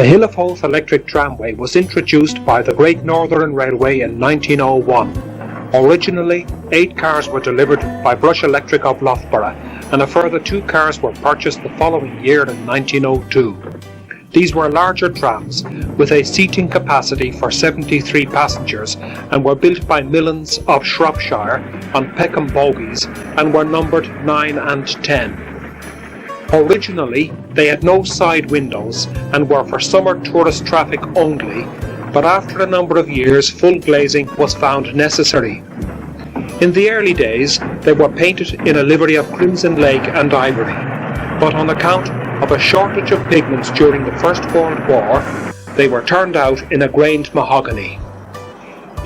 The Hill of Howth electric tramway was introduced by the Great Northern Railway in 1901. Originally, 8 cars were delivered by Brush Electric of Loughborough, and a further 2 cars were purchased the following year in 1902. These were larger trams with a seating capacity for 73 passengers and were built by Millans of Shropshire on Peckham bogies and were numbered 9 and 10. Originally, they had no side windows and were for summer tourist traffic only, but after a number of years full glazing was found necessary. In the early days, they were painted in a livery of crimson lake and ivory, but on account of a shortage of pigments during the First World War, they were turned out in a grained mahogany.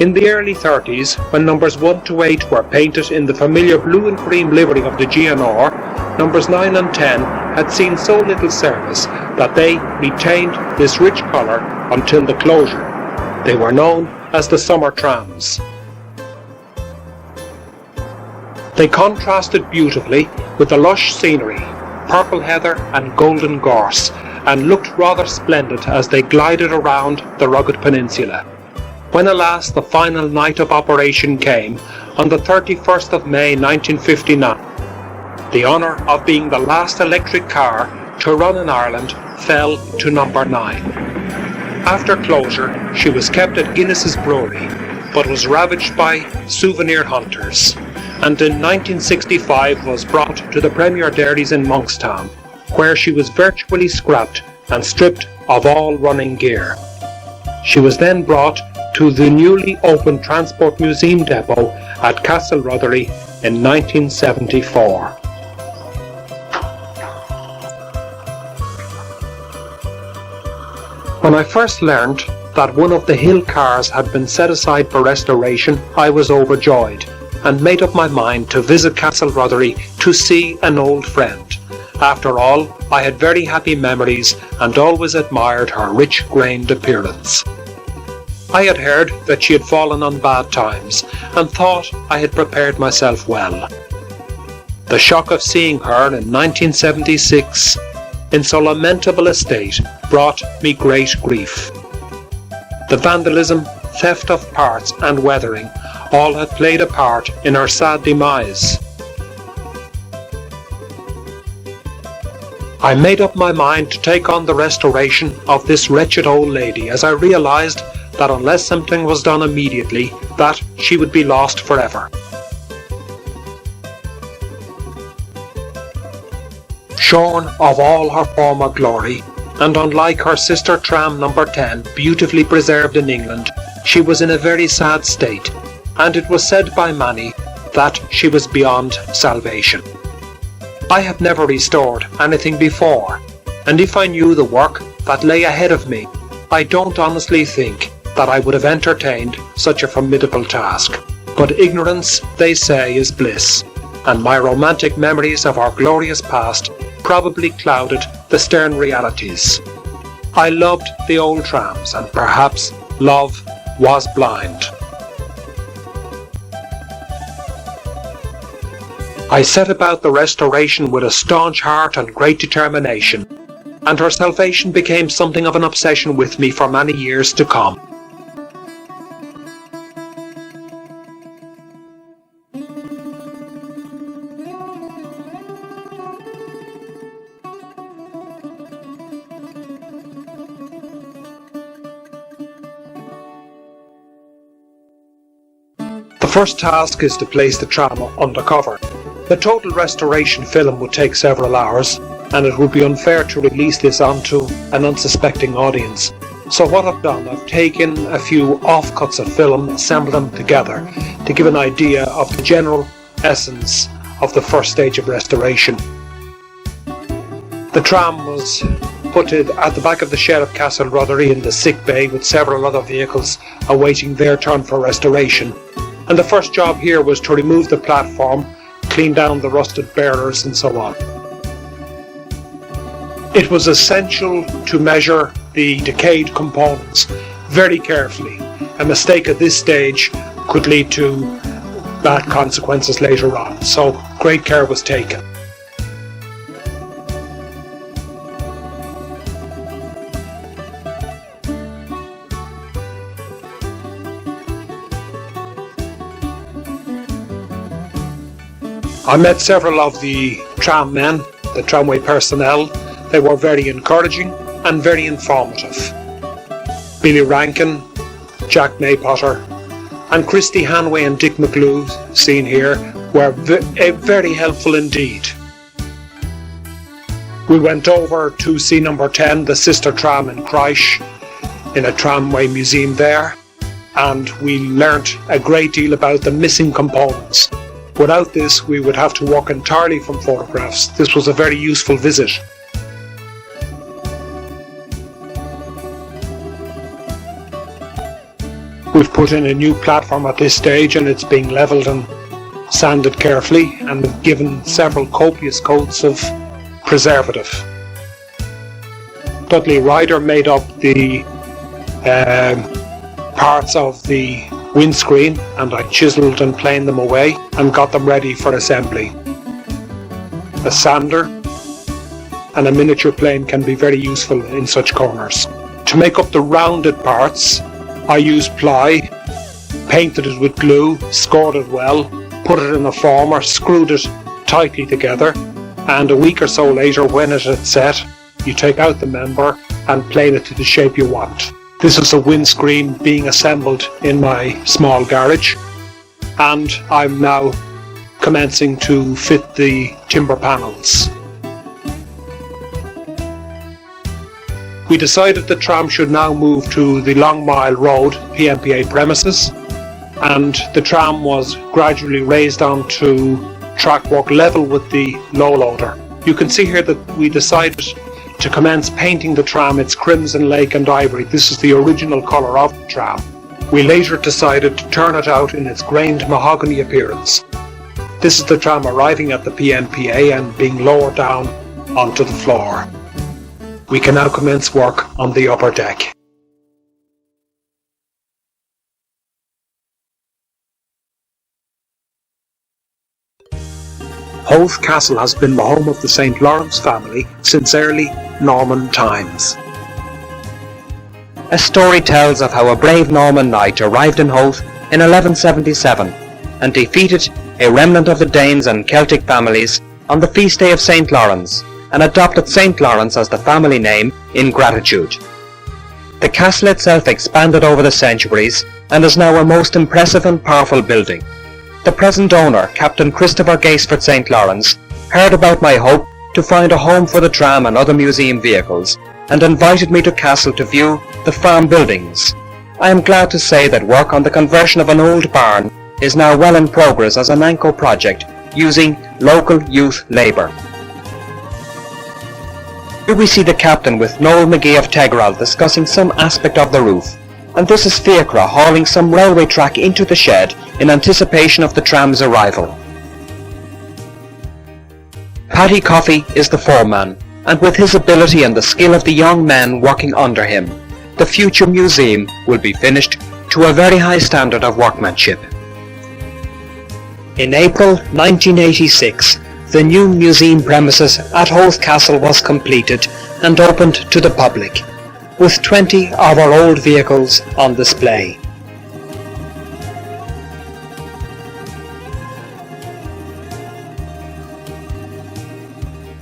In the early 30s, when numbers 1 to 8 were painted in the familiar blue and cream livery of the GNR, numbers 9 and 10 had seen so little service that they retained this rich colour until the closure. They were known as the summer trams. They contrasted beautifully with the lush scenery, purple heather and golden gorse, and looked rather splendid as they glided around the rugged peninsula. When alas the final night of operation came, on the 31st of May 1959, the honour of being the last electric car to run in Ireland fell to number 9. After closure, she was kept at Guinness's brewery, but was ravaged by souvenir hunters, and in 1965 was brought to the Premier Dairies in Monkstown, where she was virtually scrapped and stripped of all running gear. She was then brought to the newly opened Transport Museum depot at Castle Rotherley in 1974. When I first learned that one of the Hill cars had been set aside for restoration, I was overjoyed and made up my mind to visit Castle Rotherley to see an old friend. After all, I had very happy memories and always admired her rich grained appearance. I had heard that she had fallen on bad times and thought I had prepared myself well. The shock of seeing her in 1976 in so lamentable a state brought me great grief. The vandalism, theft of parts and weathering all had played a part in her sad demise. I made up my mind to take on the restoration of this wretched old lady, as I realised that unless something was done immediately, that she would be lost forever. Shorn of all her former glory, and unlike her sister tram number 10, beautifully preserved in England, she was in a very sad state, and it was said by many that she was beyond salvation. I have never restored anything before, and if I knew the work that lay ahead of me, I don't honestly think that I would have entertained such a formidable task. But ignorance, they say, is bliss, and my romantic memories of our glorious past probably clouded the stern realities. I loved the old trams, and perhaps love was blind. I set about the restoration with a staunch heart and great determination, and her salvation became something of an obsession with me for many years to come. The first task is to place the tram under cover. The total restoration film would take several hours, and it would be unfair to release this onto an unsuspecting audience. So what I've done, I've taken a few offcuts of film, assembled them together to give an idea of the general essence of the first stage of restoration. The tram was put at the back of the shed of Castle Rotherley in the sick bay with several other vehicles awaiting their turn for restoration. And the first job here was to remove the platform, clean down the rusted bearers and so on. It was essential to measure the decayed components very carefully. A mistake at this stage could lead to bad consequences later on, so great care was taken. I met several of the tram men, the tramway personnel. They were very encouraging and very informative. Billy Rankin, Jack Maypotter, and Christy Hanway and Dick McGlue, seen here, were very helpful indeed. We went over to see number 10, the sister tram in Christ, in a tramway museum there, and we learnt a great deal about the missing components. Without this, we would have to work entirely from photographs. This was a very useful visit. We've put in a new platform at this stage, and it's being levelled and sanded carefully, and we've given several copious coats of preservative. Dudley Ryder made up the parts of the windscreen, and I chiselled and planed them away and got them ready for assembly. A sander and a miniature plane can be very useful in such corners. To make up the rounded parts, I used ply, painted it with glue, scored it well, put it in a former, screwed it tightly together, and a week or so later, when it had set, you take out the member and plane it to the shape you want. This is a windscreen being assembled in my small garage, and I'm now commencing to fit the timber panels. We decided the tram should now move to the Long Mile Road PMPA premises, and the tram was gradually raised onto track work level with the low loader. You can see here that we decided to commence painting the tram its crimson, lake and ivory. This is the original colour of the tram. We later decided to turn it out in its grained mahogany appearance. This is the tram arriving at the PMPA and being lowered down onto the floor. We can now commence work on the upper deck. Howth Castle has been the home of the St. Lawrence family since early Norman times. A story tells of how a brave Norman knight arrived in Howth in 1177 and defeated a remnant of the Danes and Celtic families on the feast day of St. Lawrence, and adopted St. Lawrence as the family name in gratitude. The castle itself expanded over the centuries and is now a most impressive and powerful building. The present owner, Captain Christopher Gaisford St. Lawrence, heard about my hope to find a home for the tram and other museum vehicles, and invited me to Castle to view the farm buildings. I am glad to say that work on the conversion of an old barn is now well in progress as an ANCO project using local youth labour. Here we see the captain with Noel McGee of Tegral discussing some aspect of the roof, and this is Fiacra hauling some railway track into the shed in anticipation of the tram's arrival. Paddy Coffey is the foreman, and with his ability and the skill of the young men working under him, the future museum will be finished to a very high standard of workmanship. In April 1986, the new museum premises at Howth Castle was completed and opened to the public, with 20 of our old vehicles on display.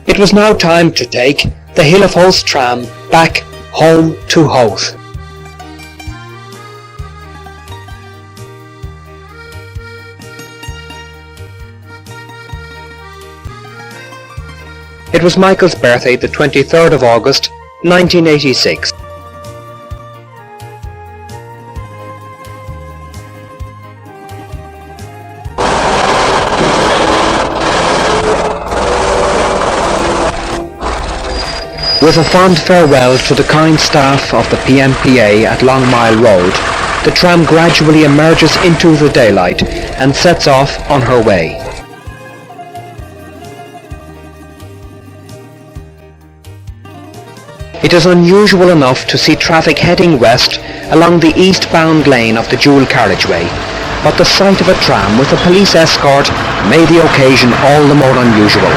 It was now time to take the Hill of Howth tram back home to Howth. It was Michael's birthday, the 23rd of August, 1986. With a fond farewell to the kind staff of the PMPA at Long Mile Road, the tram gradually emerges into the daylight and sets off on her way. It is unusual enough to see traffic heading west along the eastbound lane of the dual carriageway, but the sight of a tram with a police escort made the occasion all the more unusual.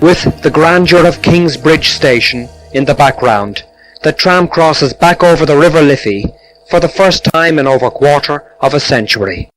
With the grandeur of Kingsbridge Station in the background, the tram crosses back over the River Liffey for the first time in over a quarter of a century.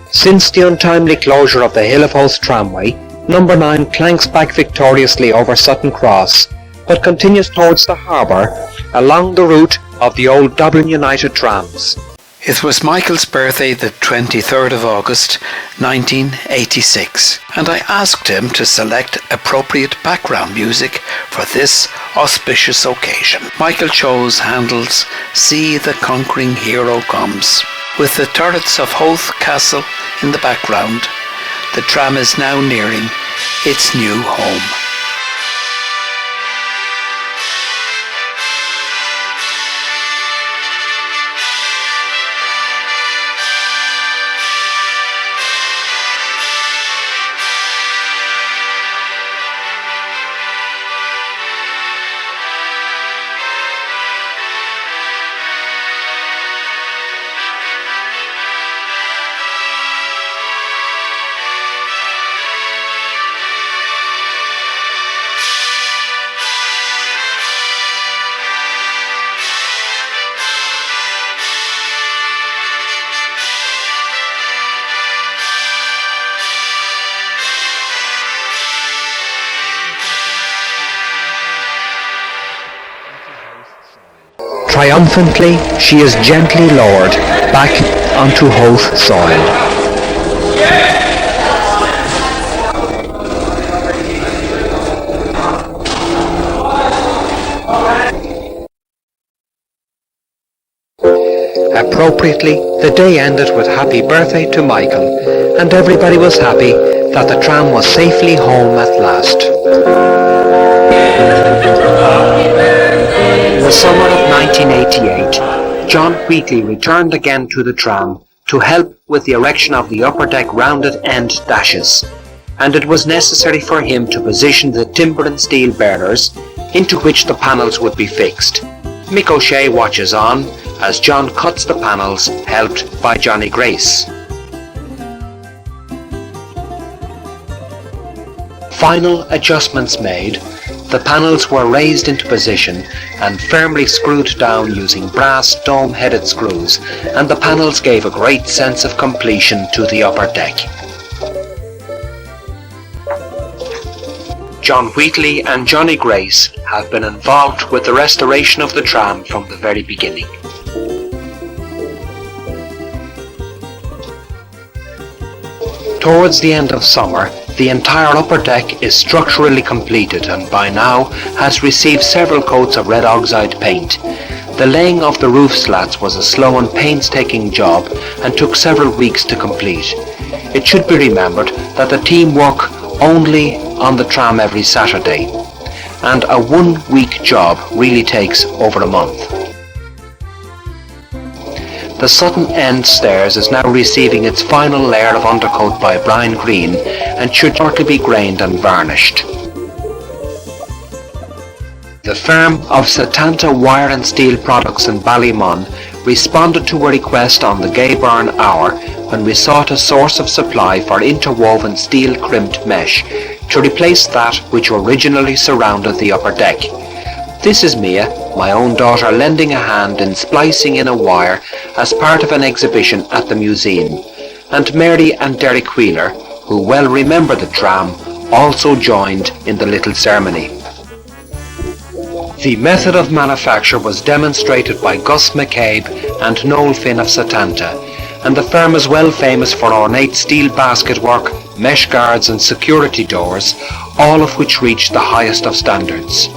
Since the untimely closure of the Hill of Howth tramway, number 9 clanks back victoriously over Sutton Cross, but continues towards the harbour along the route of the old Dublin United trams. It was Michael's birthday the 23rd of August 1986, and I asked him to select appropriate background music for this auspicious occasion. Michael chose Handel's See the Conquering Hero Comes. With the turrets of Howth Castle in the background, the tram is now nearing its new home. Triumphantly, she is gently lowered back onto Howth soil. Appropriately, the day ended with happy birthday to Michael, and everybody was happy that the tram was safely home at last. In the summer of 1988, John Wheatley returned again to the tram to help with the erection of the upper deck rounded end dashes, and it was necessary for him to position the timber and steel bearers into which the panels would be fixed. Mick O'Shea watches on as John cuts the panels, helped by Johnny Grace. Final adjustments made, the panels were raised into position and firmly screwed down using brass dome-headed screws, and the panels gave a great sense of completion to the upper deck. John Wheatley and Johnny Grace have been involved with the restoration of the tram from the very beginning. Towards the end of summer, the entire upper deck is structurally completed and by now has received several coats of red oxide paint. The laying of the roof slats was a slow and painstaking job and took several weeks to complete. It should be remembered that the team work only on the tram every Saturday, and a 1 week job really takes over a month. The Sutton End stairs is now receiving its final layer of undercoat by Brian Green and should shortly be grained and varnished. The firm of Setanta Wire and Steel Products in Ballymun responded to a request on the Gayburn Hour when we sought a source of supply for interwoven steel crimped mesh to replace that which originally surrounded the upper deck. This is Mia, my own daughter, lending a hand in splicing in a wire as part of an exhibition at the museum, and Mary and Derek Wheeler, who well remember the tram, also joined in the little ceremony. The method of manufacture was demonstrated by Gus McCabe and Noel Finn of Setanta, and the firm is well famous for ornate steel basket work, mesh guards and security doors, all of which reach the highest of standards.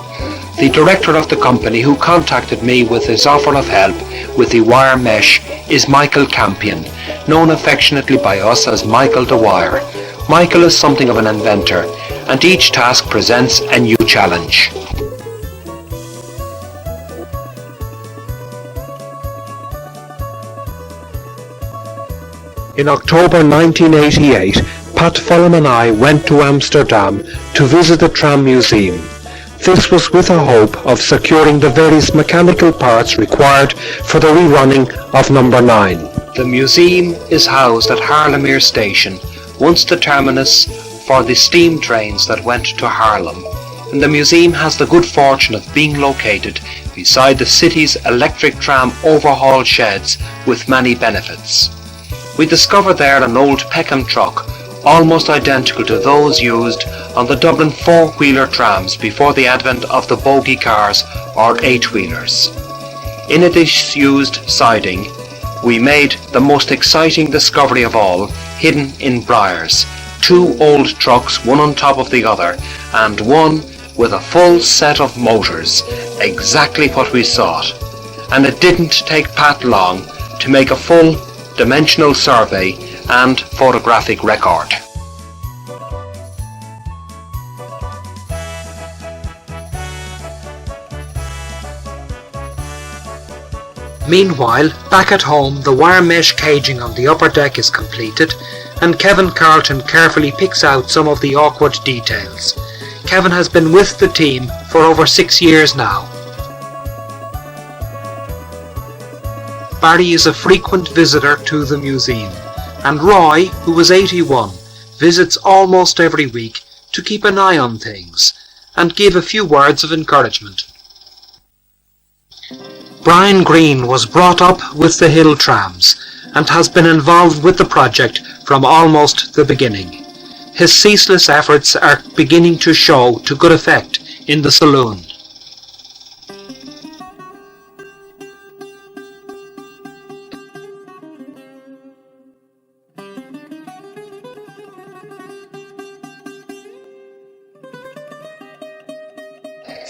The director of the company who contacted me with his offer of help with the wire mesh is Michael Campion, known affectionately by us as Michael the Wire. Michael is something of an inventor, and each task presents a new challenge. In October 1988, Pat Fulham and I went to Amsterdam to visit the Tram Museum. This was with a hope of securing the various mechanical parts required for the rerunning of Number 9. The museum is housed at Haarlemmeer Station, once the terminus for the steam trains that went to Haarlem, and the museum has the good fortune of being located beside the city's electric tram overhaul sheds with many benefits. We discovered there an old Peckham truck, almost identical to those used on the Dublin four-wheeler trams before the advent of the bogie cars or eight-wheelers. In a disused siding, we made the most exciting discovery of all, hidden in briars. Two old trucks, one on top of the other, and one with a full set of motors, exactly what we sought. And it didn't take Pat long to make a full dimensional survey and photographic record. Meanwhile, back at home, the wire mesh caging on the upper deck is completed, and Kevin Carlton carefully picks out some of the awkward details. Kevin has been with the team for over 6 years now. Barry is a frequent visitor to the museum, and Roy, who is 81, visits almost every week to keep an eye on things and give a few words of encouragement. Brian Green was brought up with the Hill trams and has been involved with the project from almost the beginning. His ceaseless efforts are beginning to show to good effect in the saloon.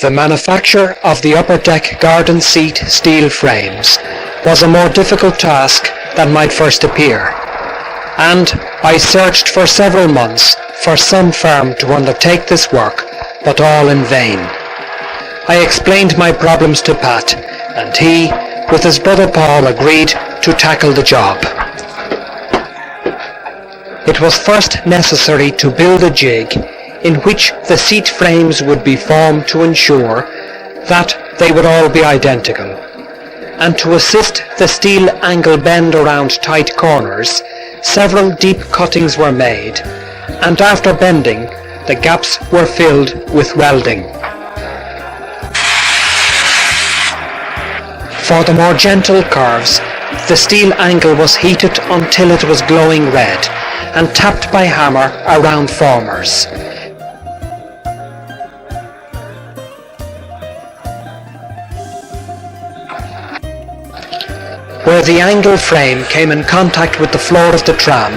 The manufacture of the upper deck garden seat steel frames was a more difficult task than might first appear, and I searched for several months for some firm to undertake this work, but all in vain. I explained my problems to Pat, and he, with his brother Paul, agreed to tackle the job. It was first necessary to build a jig in which the seat frames would be formed to ensure that they would all be identical, and to assist the steel angle bend around tight corners, several deep cuttings were made, and after bending, the gaps were filled with welding. For the more gentle curves, the steel angle was heated until it was glowing red, and tapped by hammer around formers. Where the angle frame came in contact with the floor of the tram,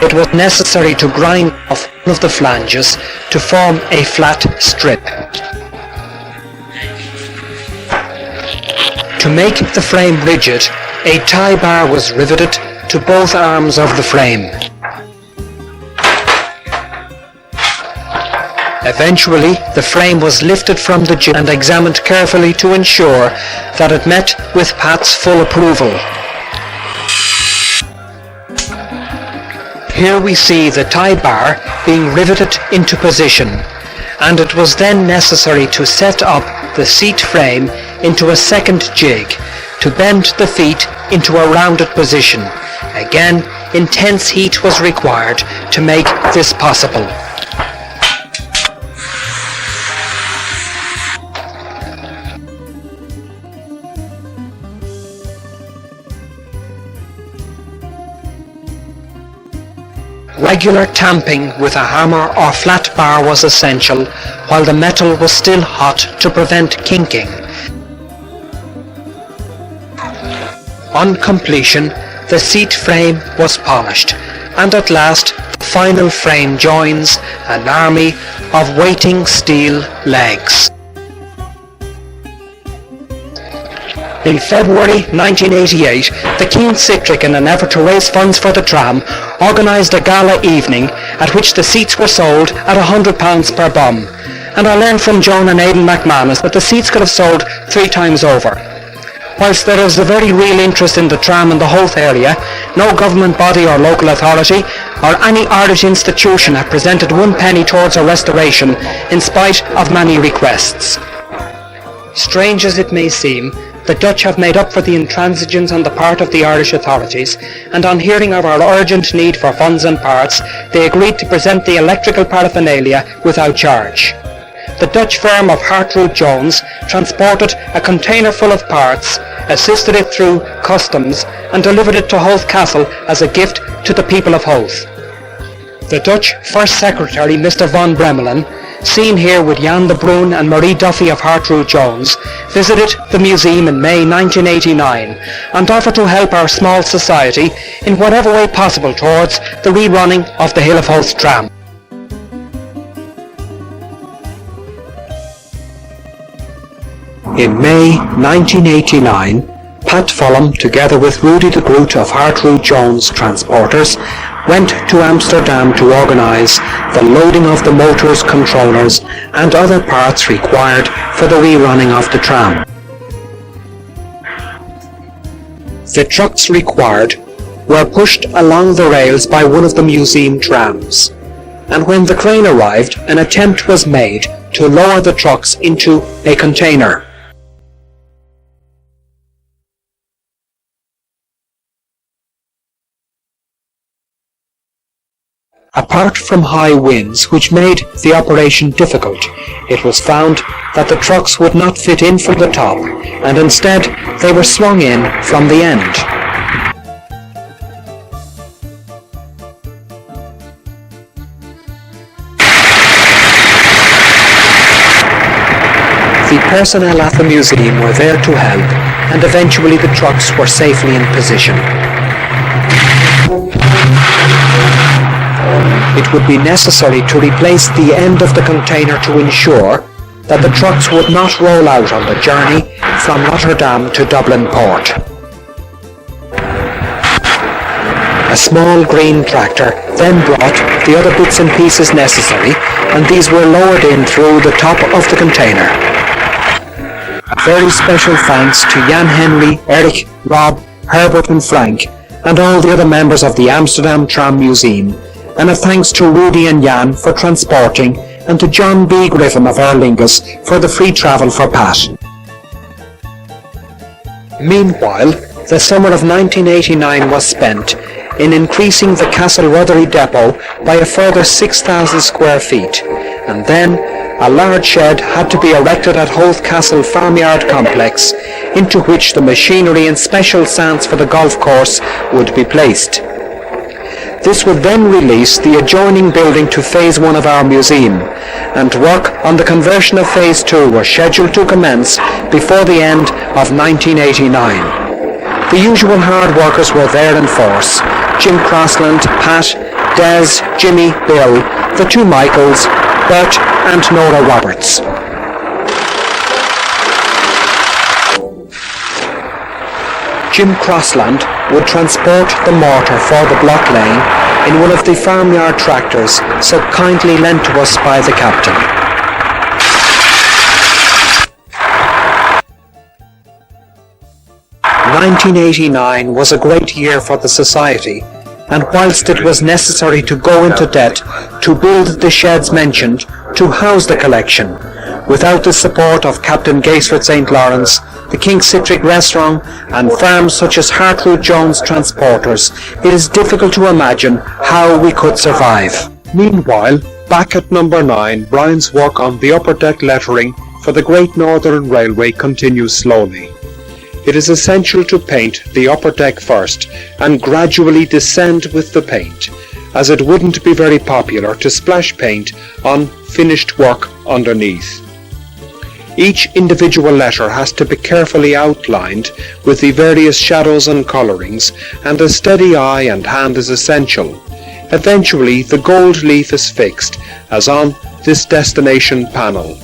it was necessary to grind off one of the flanges to form a flat strip. To make the frame rigid, a tie bar was riveted to both arms of the frame. Eventually, the frame was lifted from the jig and examined carefully to ensure that it met with Pat's full approval. Here we see the tie bar being riveted into position, and it was then necessary to set up the seat frame into a second jig to bend the feet into a rounded position. Again, intense heat was required to make this possible. Regular tamping with a hammer or flat bar was essential while the metal was still hot to prevent kinking. On completion, the seat frame was polished, and at last the final frame joins an army of waiting steel legs. In February 1988, the Keen Citric, in an effort to raise funds for the tram, organised a gala evening at which the seats were sold at £100 per bum, and I learned from Joan and Aidan McManus that the seats could have sold 3 times over. Whilst there is a very real interest in the tram in the Howth area, no government body or local authority or any Irish institution have presented one penny towards a restoration in spite of many requests. Strange as it may seem, the Dutch have made up for the intransigence on the part of the Irish authorities, and on hearing of our urgent need for funds and parts, they agreed to present the electrical paraphernalia without charge. The Dutch firm of Hartroot Jones transported a container full of parts, assisted it through customs, and delivered it to Howth Castle as a gift to the people of Howth. The Dutch First Secretary, Mr. von Bremelen, seen here with Jan de Bruin and Marie Duffy of Hartroot Jones, visited the museum in May 1989 and offered to help our small society in whatever way possible towards the rerunning of the Hill of Howth tram. In May 1989, Pat Fulham, together with Rudy de Groot of Hartroot Jones Transporters, went to Amsterdam to organise the loading of the motors, controllers and other parts required for the rerunning of the tram. The trucks required were pushed along the rails by one of the museum trams, and when the crane arrived, an attempt was made to lower the trucks into a container. Apart from high winds which made the operation difficult, it was found that the trucks would not fit in from the top, and instead they were swung in from the end. The personnel at the museum were there to help, and eventually the trucks were safely in position. It would be necessary to replace the end of the container to ensure that the trucks would not roll out on the journey from Rotterdam to Dublin Port. A small green tractor then brought the other bits and pieces necessary, and these were lowered in through the top of the container. A very special thanks to Jan Henry, Eric, Rob, Herbert and Frank, and all the other members of the Amsterdam Tram Museum, and a thanks to Rudy and Jan for transporting, and to John B. Griffin of Aer Lingus for the free travel for Pat. Meanwhile, the summer of 1989 was spent in increasing the Castle Rotherry depot by a further 6,000 square feet, and then a large shed had to be erected at Howth Castle Farmyard Complex, into which the machinery and special stands for the golf course would be placed. This would then release the adjoining building to Phase 1 of our museum, and work on the conversion of Phase 2 was scheduled to commence before the end of 1989. The usual hard workers were there in force: Jim Crossland, Pat, Des, Jimmy, Bill, the two Michaels, Bert and Nora Roberts. Jim Crossland would transport the mortar for the block lane in one of the farmyard tractors so kindly lent to us by the captain. "1989 was a great year for the Society, and whilst it was necessary to go into debt to build the sheds mentioned to house the collection, without the support of Captain Gaisford St. Lawrence, the King Citric Restaurant and firms such as Hartroot Jones Transporters, it is difficult to imagine how we could survive." Meanwhile, back at number 9, Brian's work on the upper deck lettering for the Great Northern Railway continues slowly. It is essential to paint the upper deck first and gradually descend with the paint, as it wouldn't be very popular to splash paint on finished work underneath. Each individual letter has to be carefully outlined with the various shadows and colourings, and a steady eye and hand is essential. Eventually the gold leaf is fixed, as on this destination panel,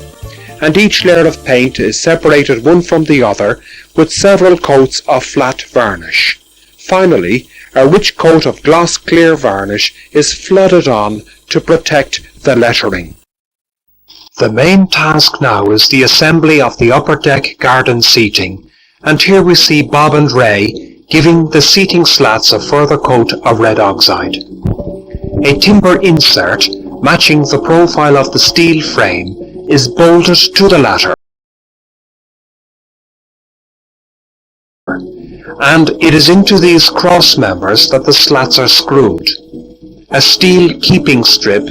and each layer of paint is separated one from the other with several coats of flat varnish. Finally, a rich coat of gloss clear varnish is flooded on to protect the lettering. The main task now is the assembly of the upper deck garden seating, And here we see Bob and Ray giving the seating slats a further coat of red oxide. A timber insert matching the profile of the steel frame is bolted to the latter, and it is into these cross members that the slats are screwed. A steel keeping strip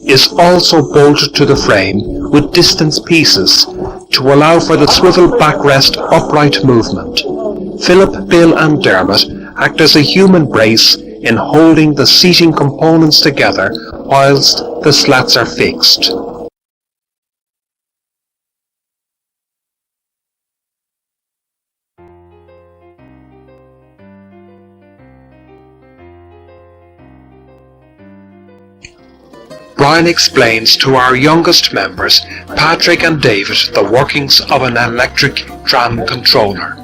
is also bolted to the frame with distance pieces to allow for the swivel backrest upright movement. Philip, Bill and Dermot act as a human brace in holding the seating components together whilst the slats are fixed. Brian explains to our youngest members, Patrick and David, the workings of an electric tram controller.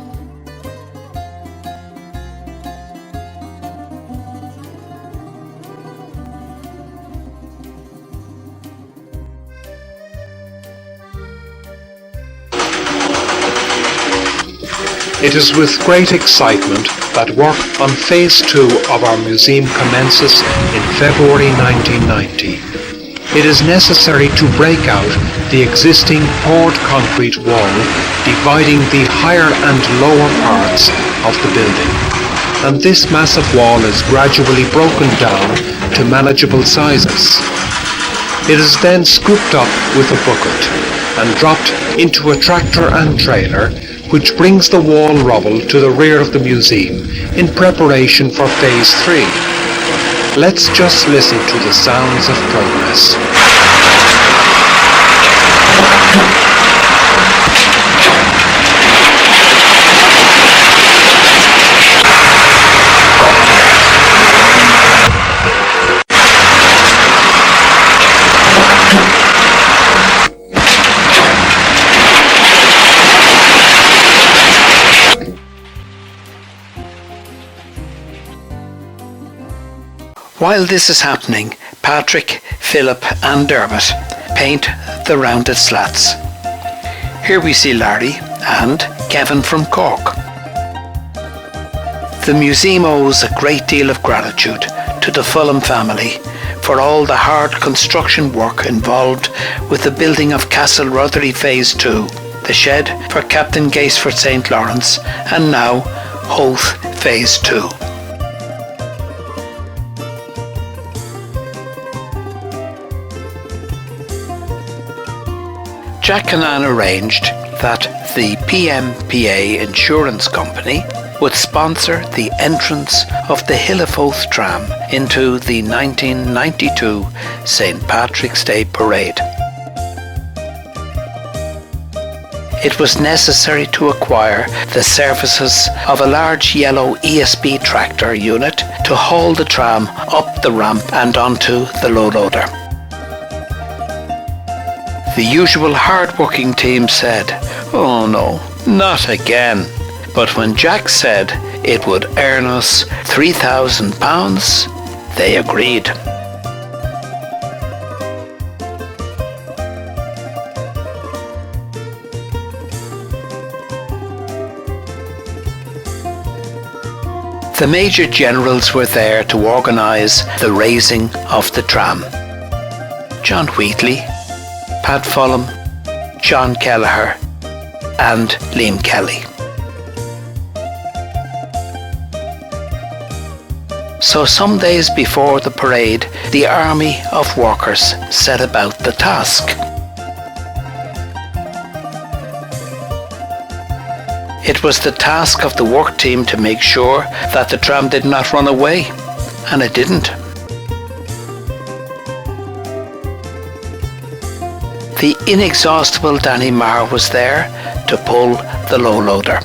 It is with great excitement that work on Phase 2 of our museum commences in February 1990. It is necessary to break out the existing poured concrete wall dividing the higher and lower parts of the building, and this massive wall is gradually broken down to manageable sizes. It is then scooped up with a bucket and dropped into a tractor and trailer, which brings the wall rubble to the rear of the museum in preparation for Phase 3. Let's just listen to the sounds of progress. While this is happening, Patrick, Philip and Dermot paint the rounded slats. Here we see Larry and Kevin from Cork. The museum owes a great deal of gratitude to the Fulham family for all the hard construction work involved with the building of Castle Rotherley Phase 2, the shed for Captain Gaisford St. Lawrence, and now Howth Phase 2. Jack Cannan arranged that the PMPA insurance company would sponsor the entrance of the Hill of Howth tram into the 1992 St. Patrick's Day Parade. It was necessary to acquire the services of a large yellow ESB tractor unit to haul the tram up the ramp and onto the low loader. The usual hard-working team said, "Oh no, not again." But when Jack said it would earn us £3,000, they agreed. The major generals were there to organise the raising of the tram. John Wheatley, Pat Fulham, John Kelleher and Liam Kelly. So some days before the parade, the army of workers set about the task. It was the task of the work team to make sure that the tram did not run away, and it didn't. The inexhaustible Danny Marr was there to pull the low loader.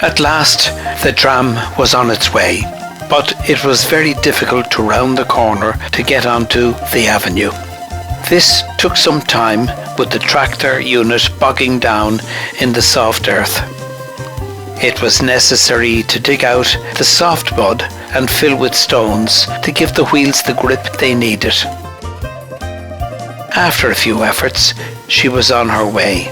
At last, the tram was on its way, but it was very difficult to round the corner to get onto the avenue. This took some time, with the tractor unit bogging down in the soft earth. It was necessary to dig out the soft mud and fill with stones to give the wheels the grip they needed. After a few efforts, she was on her way.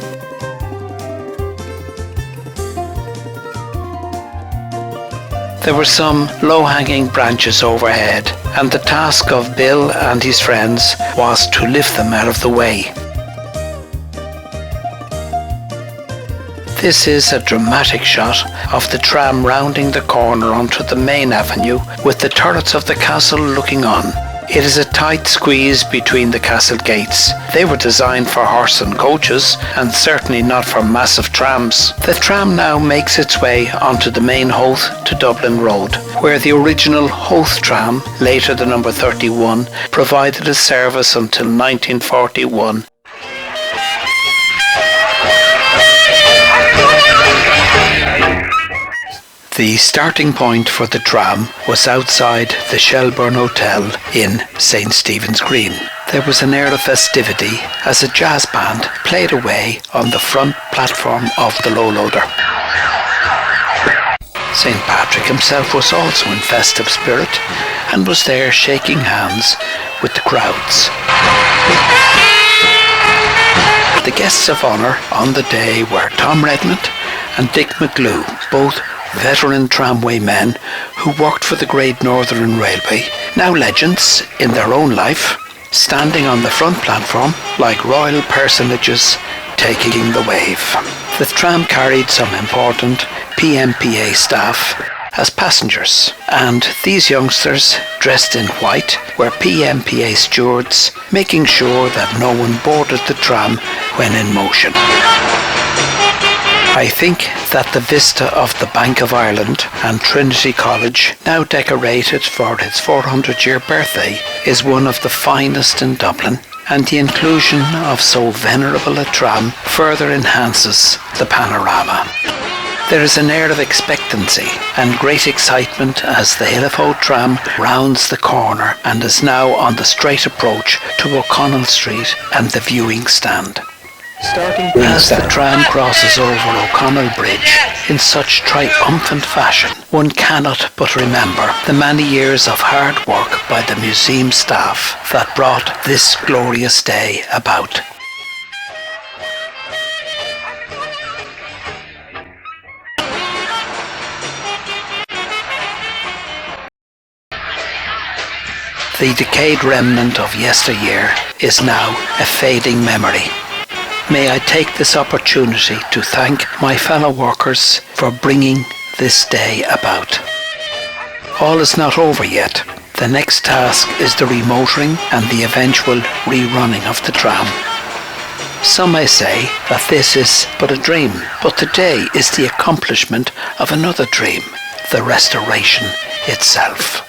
There were some low-hanging branches overhead, and the task of Bill and his friends was to lift them out of the way. This is a dramatic shot of the tram rounding the corner onto the main avenue with the turrets of the castle looking on. It is a tight squeeze between the castle gates. They were designed for horse and coaches, and certainly not for massive trams. The tram now makes its way onto the main Howth to Dublin Road, where the original Howth tram, later the number 31, provided a service until 1941. The starting point for the tram was outside the Shelburne Hotel in St. Stephen's Green. There was an air of festivity as a jazz band played away on the front platform of the low loader. St. Patrick himself was also in festive spirit and was there shaking hands with the crowds. The guests of honour on the day were Tom Redmond and Dick McGlue, both veteran tramway men who worked for the Great Northern Railway, now legends in their own life, standing on the front platform like royal personages taking the wave. The tram carried some important PMPA staff as passengers, and these youngsters, dressed in white, were PMPA stewards, making sure that no one boarded the tram when in motion. I think that the vista of the Bank of Ireland and Trinity College, now decorated for its 400-year birthday, is one of the finest in Dublin, and the inclusion of so venerable a tram further enhances the panorama. There is an air of expectancy and great excitement as the Hill of Howth tram rounds the corner and is now on the straight approach to O'Connell Street and the viewing stand. As the tram crosses over O'Connell Bridge in such triumphant fashion, one cannot but remember the many years of hard work by the museum staff that brought this glorious day about. The decayed remnant of yesteryear is now a fading memory. May I take this opportunity to thank my fellow workers for bringing this day about. All is not over yet. The next task is the remotoring and the eventual rerunning of the tram. Some may say that this is but a dream, but today is the accomplishment of another dream, the restoration itself.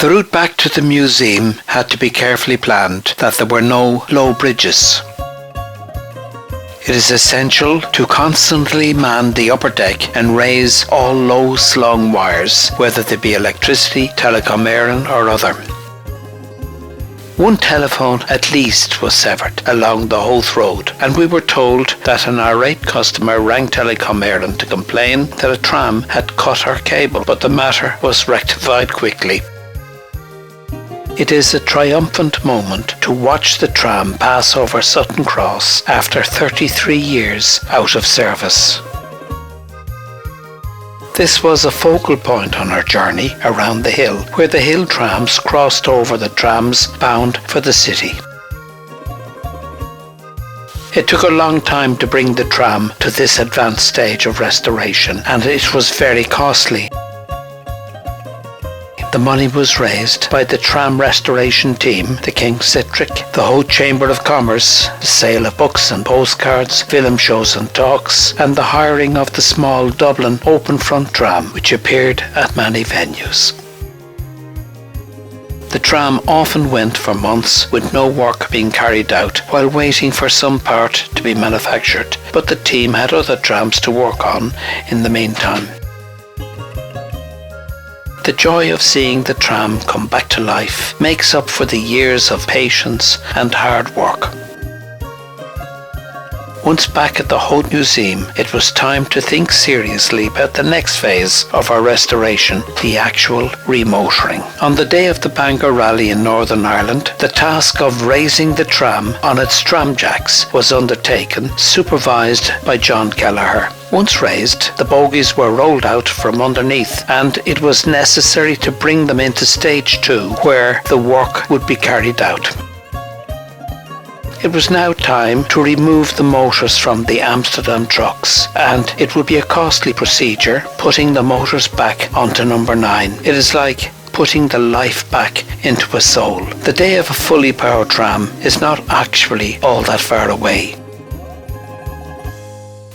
The route back to the museum had to be carefully planned, that there were no low bridges. It is essential to constantly man the upper deck and raise all low slung wires, whether they be electricity, telecom Éireann or other. One telephone at least was severed along the Howth Road, and we were told that an irate customer rang Telecom Éireann to complain that a tram had cut her cable, but the matter was rectified quickly. It is a triumphant moment to watch the tram pass over Sutton Cross after 33 years out of service. This was a focal point on our journey around the hill, where the hill trams crossed over the trams bound for the city. It took a long time to bring the tram to this advanced stage of restoration, and it was very costly. The money was raised by the tram restoration team, the King's Citric, the Howth Chamber of Commerce, the sale of books and postcards, film shows and talks, and the hiring of the small Dublin open front tram, which appeared at many venues. The tram often went for months with no work being carried out while waiting for some part to be manufactured, but the team had other trams to work on in the meantime. the joy of seeing the tram come back to life makes up for the years of patience and hard work. Once back at the Howth Museum, it was time to think seriously about the next phase of our restoration, the actual remotoring. On the day of the Bangor Rally in Northern Ireland, the task of raising the tram on its tram jacks was undertaken, supervised by John Kelleher. Once raised, the bogies were rolled out from underneath, and it was necessary to bring them into stage 2, where the work would be carried out. It was now time to remove the motors from the Amsterdam trucks, and it would be a costly procedure putting the motors back onto number 9. It is like putting the life back into a soul. The day of a fully powered tram is not actually all that far away.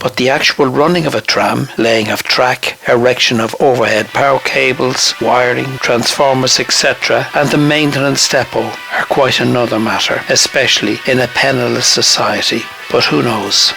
But the actual running of a tram, laying of track, erection of overhead power cables, wiring, transformers, etc., and the maintenance depot are quite another matter, especially in a penniless society. But who knows?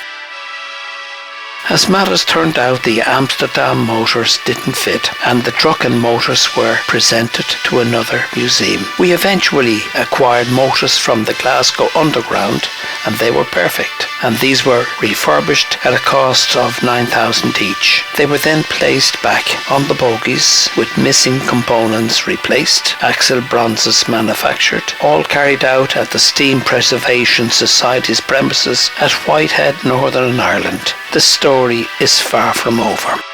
As matters turned out, the Amsterdam motors didn't fit, and the truck and motors were presented to another museum. We eventually acquired motors from the Glasgow Underground, and they were perfect, and these were refurbished at a cost of 9,000 each. They were then placed back on the bogies, with missing components replaced, axle bronzes manufactured, all carried out at the Steam Preservation Society's premises at Whitehead, Northern Ireland. The story is far from over.